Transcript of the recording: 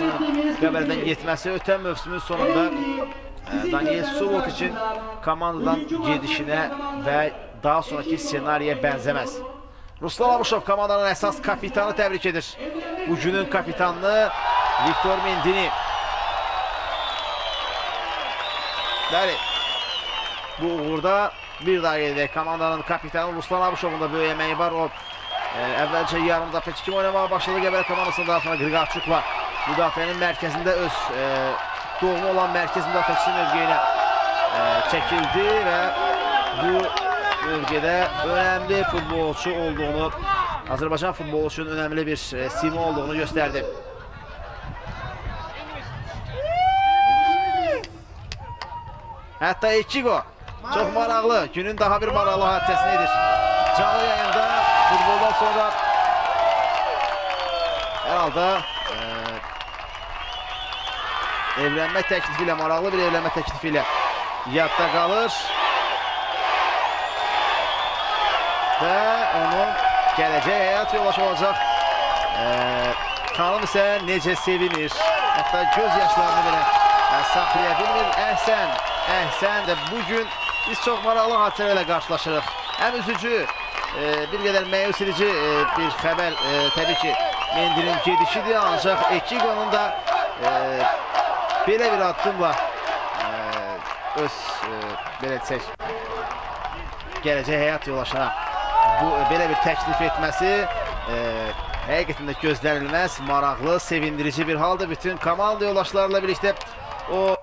futbolçunun Qəbərədən getməsi ötən mövsümün sonunda Daniel Subot için komandadan gedişinə və daha sonraki senariyə bənzəməz. Ruslan Abuşov komandanın əsas kapitanı təbrik edir. Bugünün kapitanını Viktor Mendini. Bəli, bu uğurda bir daha gedək. Komandanın kapitanı Ruslan Abuşovun da böyük əməyi var. O əvvəlcə yarım müdafiəçi kimi oynamağa başladı Qəbərə komandasında, daha sonra Qriqarçukla müdafiənin mərkəzində öz doğma olan mərkəz müdafiəçisi mövqeyinə çəkildi və bu bölgədə önemli futbolçu olduğunu, Azərbaycan futbolçunun önemli bir sima olduğunu gösterdi. Hatta Ichigo çok maraqlı, günün daha bir maraqlı hadisəsini edir. Canlı yayında futboldan sonra herhalde evlenme teklifiyle, maraqlı bir evlenme teklifiyle yadda kalır. Və onun gələcək həyat yoldaşı olacaq. Xanım isə necə sevinir, hətta göz yaşlarını belə saxlaya bilmir. Əhsən də bugün biz çox maraqlı hadisələrlə qarşılaşırıq. Həm üzücü, bir qədər məyus edici bir xəbər təbii ki Mendinin gedişidir, ancaq Ekigonun da belə bir addımla öz belə desək gələcək həyat yoldaşına belə bir təklif etməsi həqiqətən də gözlənilməz, maraqlı, sevindirici bir haldır. Bütün komanda yoldaşlarla birlikdə o